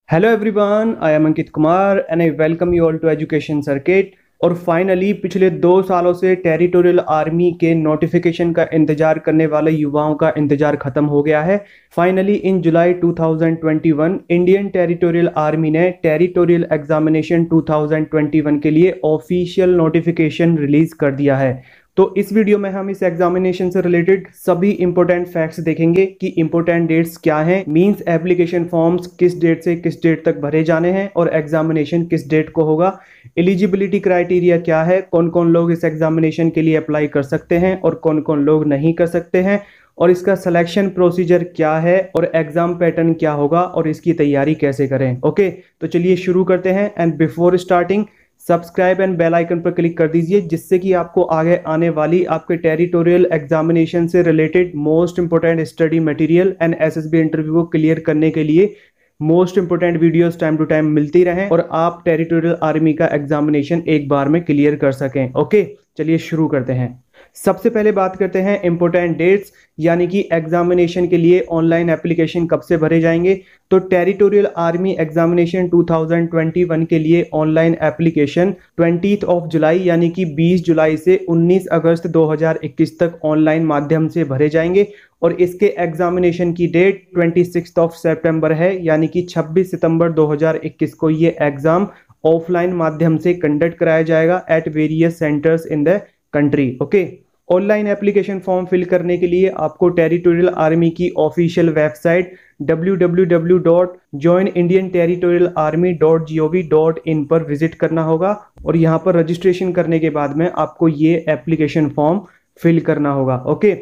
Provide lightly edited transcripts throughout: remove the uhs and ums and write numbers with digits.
Hello everyone, I am Ankit Kumar and I welcome you all to Education Circuit। और finally पिछले 2 सालों से territorial army के notification का इंतजार करने वाले युवाओं का इंतजार खत्म हो गया है। Finally in July 2021 Indian territorial army ने टेरिटोरियल एग्जामिनेशन 2021 के लिए ऑफिशियल नोटिफिकेशन रिलीज कर दिया है। तो इस वीडियो में हम इस एग्जामिनेशन से रिलेटेड सभी इंपॉर्टेंट फैक्ट्स देखेंगे कि इंपॉर्टेंट डेट्स क्या हैं, मींस एप्लीकेशन फॉर्म्स किस डेट से किस डेट तक भरे जाने हैं और एग्जामिनेशन किस डेट को होगा, एलिजिबिलिटी क्राइटेरिया क्या है, कौन कौन लोग इस एग्जामिनेशन के लिए अप्लाई कर सकते हैं और कौन कौन लोग नहीं कर सकते हैं, और इसका सिलेक्शन प्रोसीजर क्या है और एग्जाम पैटर्न क्या होगा और इसकी तैयारी कैसे करें। ओके, तो चलिए शुरू करते हैं। And before starting subscribe and bell icon पर क्लिक कर दीजिए, जिससे कि आपको आगे आने वाली आपके टेरिटोरियल एग्जामिनेशन से related most important study material and SSB interview को क्लियर करने के लिए most important videos time to time मिलती रहें और आप टेरिटोरियल आर्मी का एग्जामिनेशन एक बार में क्लियर कर सकें। ओके, चलिए शुरू करते हैं। सबसे पहले बात करते हैं इंपॉर्टेंट डेट्स, यानी कि एग्जामिनेशन के लिए ऑनलाइन एप्लीकेशन कब से भरे जाएंगे। तो टेरिटोरियल आर्मी एग्जामिनेशन 2021 के लिए ऑनलाइन एप्लीकेशन 20 जुलाई यानी कि 20 जुलाई से 19 अगस्त 2021 तक ऑनलाइन माध्यम से भरे जाएंगे और इसके एग्जामिनेशन की डेट 26 सितंबर है, यानी कि 26 सितंबर 2021 को ये एग्जाम ऑफलाइन माध्यम से कंडक्ट कराया जाएगा at various centres in the country. Okay, online application form fill करने के लिए आपको टेरिटोरियल आर्मी की ऑफिशियल वेबसाइट www.joinindianterritorialarmy.gov.in पर विजिट करना होगा और यहाँ पर रजिस्ट्रेशन करने के बाद में आपको ये एप्लीकेशन फॉर्म फिल करना होगा। ओके,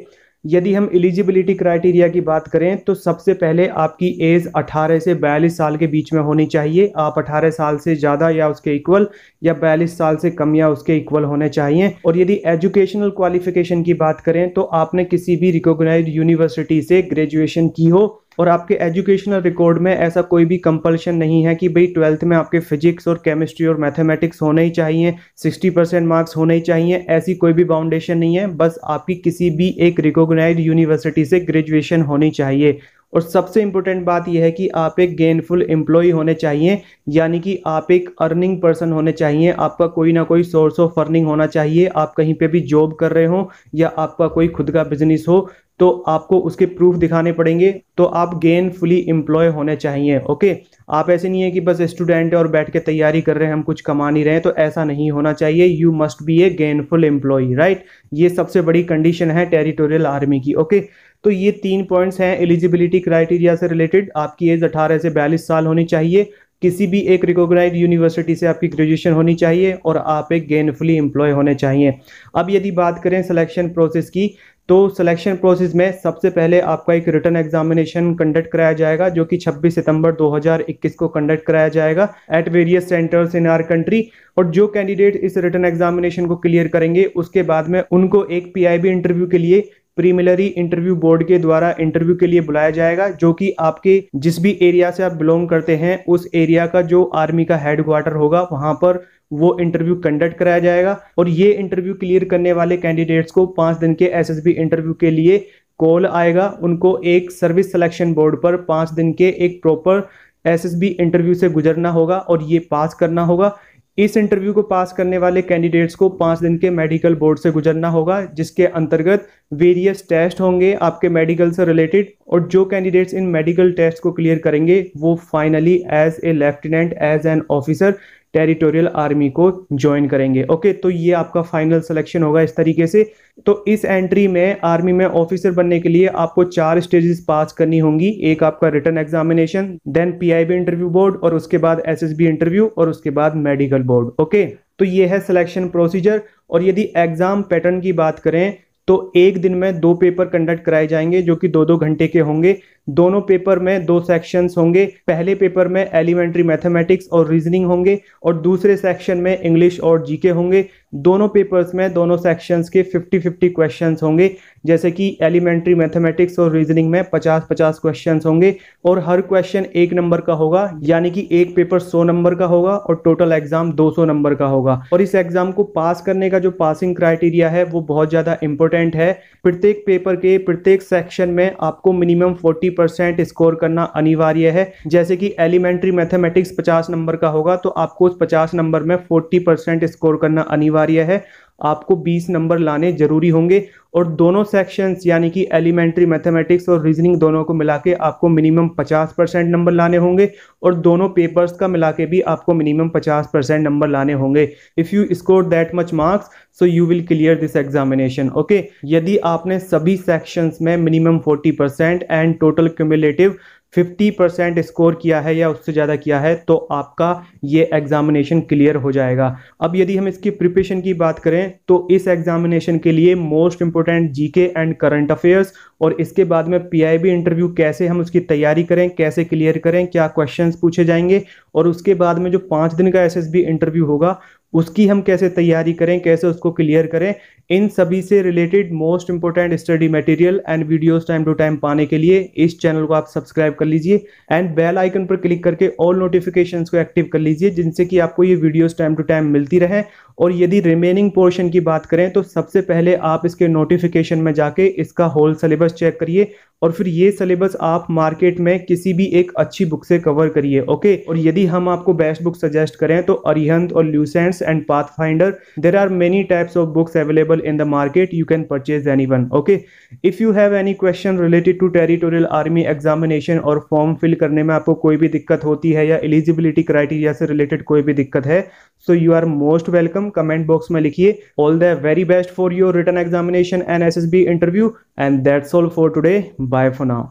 यदि हम एलिजिबिलिटी क्राइटेरिया की बात करें तो सबसे पहले आपकी एज 18 से 42 साल के बीच में होनी चाहिए। आप 18 साल से ज़्यादा या उसके इक्वल या 42 साल से कम या उसके इक्वल होने चाहिए। और यदि एजुकेशनल क्वालिफिकेशन की बात करें तो आपने किसी भी रिकॉग्नाइज्ड यूनिवर्सिटी से ग्रेजुएशन की हो और आपके एजुकेशनल रिकॉर्ड में ऐसा कोई भी कंपल्शन नहीं है कि भाई 12th में आपके फिजिक्स और केमिस्ट्री और मैथमेटिक्स होने ही चाहिए, 60% मार्क्स होने ही चाहिए, ऐसी कोई भी बाउंडेशन नहीं है। बस आपकी किसी भी एक रिकॉग्नाइज्ड यूनिवर्सिटी से ग्रेजुएशन होनी चाहिए। और सबसे इंपॉर्टेंट बात यह है कि आप एक गेनफुल एम्प्लॉय होने चाहिए, यानी कि आप एक अर्निंग पर्सन होने चाहिए। आपका कोई ना कोई सोर्स ऑफ अर्निंग होना चाहिए। आप कहीं पे भी जॉब कर रहे हो या आपका कोई खुद का बिजनेस हो तो आपको उसके प्रूफ दिखाने पड़ेंगे। तो आप गेनफुली एम्प्लॉय होने चाहिए। ओके, आप ऐसे नहीं है कि बस स्टूडेंट है और बैठ के तैयारी कर रहे हैं, हम कुछ कमा नहीं रहे हैं, तो ऐसा नहीं होना चाहिए। You must be a gainful employ, right. ये सबसे बड़ी कंडीशन है टेरिटोरियल आर्मी की। ओके, तो ये 3 पॉइंट्स हैं एलिजिबिलिटी क्राइटेरिया से रिलेटेड। आपकी एज 18 से 42 साल होनी चाहिए, किसी भी एक रिकॉग्नाइज्ड यूनिवर्सिटी से आपकी ग्रेजुएशन होनी चाहिए और आप एक गेनफुली एम्प्लॉय होने चाहिए। अब यदि बात करें सिलेक्शन प्रोसेस की, तो सिलेक्शन प्रोसेस में सबसे पहले आपका एक रिटन एग्जामिनेशन कंडक्ट कराया जाएगा जो कि 26 सितंबर 2021 को कंडक्ट कराया जाएगा at various centres in our country. और जो कैंडिडेट इस रिटन एग्जामिनेशन को क्लियर करेंगे उसके बाद में उनको एक पीआईबी इंटरव्यू के लिए प्रीलिमिनरी इंटरव्यू बोर्ड के द्वारा इंटरव्यू के लिए बुलाया जाएगा, जो कि आपके जिस भी एरिया से आप बिलोंग करते हैं उस एरिया का जो आर्मी का हेडक्वार्टर होगा वहां पर वो इंटरव्यू कंडक्ट कराया जाएगा। और ये इंटरव्यू क्लियर करने वाले कैंडिडेट्स को 5 दिन के एसएसबी इंटरव्यू के लिए कॉल आएगा। उनको एक सर्विस सिलेक्शन बोर्ड पर 5 दिन के एक प्रॉपर एसएसबी इंटरव्यू से गुजरना होगा और ये पास करना होगा। इस इंटरव्यू को पास करने वाले कैंडिडेट्स को 5 दिन के मेडिकल बोर्ड से गुजरना होगा, जिसके अंतर्गत वेरियस टेस्ट होंगे आपके मेडिकल से रिलेटेड। और जो कैंडिडेट्स इन मेडिकल टेस्ट को क्लियर करेंगे वो finally as a lieutenant as an officer territorial army को ज्वाइन करेंगे। ओके, तो ये आपका फाइनल सिलेक्शन होगा इस तरीके से। तो इस एंट्री में आर्मी में ऑफिसर बनने के लिए आपको 4 स्टेजेस पास करनी होंगी। एक आपका written examination, then PIB interview board और उसके बाद एसएसबी इंटरव्यू और उसके बाद मेडिकल बोर्ड। ओके, तो ये है सिलेक्शन प्रोसीजर। और यदि एग्जाम पैटर्न की बात करें तो एक दिन में 2 पेपर कंडक्ट कराए जाएंगे जो कि 2-2 घंटे के होंगे। दोनों पेपर में 2 सेक्शंस होंगे। पहले पेपर में एलिमेंट्री मैथमेटिक्स और रीजनिंग होंगे और दूसरे सेक्शन में इंग्लिश और जीके होंगे। दोनों पेपर्स में दोनों सेक्शंस के 50-50 क्वेश्चंस होंगे, जैसे कि एलिमेंट्री मैथमेटिक्स और रीजनिंग में 50-50 क्वेश्चंस होंगे और हर क्वेश्चन 1 नंबर का होगा, यानी कि एक पेपर 100 नंबर का होगा और टोटल एग्जाम 200 नंबर का होगा। और इस एग्जाम को पास करने का जो पासिंग क्राइटेरिया है वो बहुत ज्यादा इंपॉर्टेंट है। प्रत्येक पेपर के प्रत्येक सेक्शन में आपको मिनिमम 40% स्कोर करना अनिवार्य है। जैसे कि एलिमेंट्री मैथमेटिक्स 50 नंबर का होगा तो आपको उस 50 नंबर में 40% स्कोर करना अनिवार्य है। आपको 20 नंबर लाने जरूरी होंगे और दोनों सेक्शंस यानी कि एलिमेंट्री मैथमेटिक्स और रीजनिंग दोनों को मिला के आपको मिनिमम 50% नंबर लाने होंगे और दोनों पेपर्स का मिला के भी आपको मिनिमम 50% नंबर लाने होंगे। If you score that much marks so you will clear this examination. Okay, यदि आपने सभी सेक्शंस में minimum 40% and total cumulative 50% score किया है या उससे ज़्यादा किया है तो आपका ये एग्जामिनेशन क्लियर हो जाएगा। अब यदि हम इसकी प्रिपरेशन की बात करें तो इस एग्जामिनेशन के लिए most important GK and current affairs और इसके बाद में पीआईबी इंटरव्यू कैसे हम उसकी तैयारी करें, कैसे क्लियर करें, क्या क्वेश्चंस पूछे जाएंगे और उसके बाद में जो 5 दिन का एसएसबी इंटरव्यू होगा उसकी हम कैसे तैयारी करें, कैसे उसको क्लियर करें, इन सभी से related most important study material and videos time to time पाने के लिए इस चैनल को आप सब्सक्राइब कर लीजिए एंड बेल आइकन पर क्लिक करके ऑल नोटिफिकेशंस को एक्टिव कर लीजिए, जिनसे कि आपको ये वीडियोस टाइम टू टाइम मिलती रहे। और यदि रिमेनिंग पोर्शन की बात करें तो सबसे पहले आप इसके नोटिफिकेशन में जाके इसका होल सिलेबस चेक करिए और फिर ये सिलेबस आप मार्केट में किसी भी एक अच्छी बुक से कवर करिए। ओके, और यदि हम आपको बेस्ट बुक सजेस्ट करें तो अरिहंत और Lucent's and Pathfinder, there are many types of books available in the market, you can purchase anyone. Okay, if you have any question related to territorial army examination और form fill करने में आपको कोई भी दिक्कत होती है या एलिजिबिलिटी क्राइटेरिया से रिलेटेड कोई भी दिक्कत है so you are most welcome, comment box में लिखिए। all the very best for your written examination and SSB interview and that's all for today. Bye for now.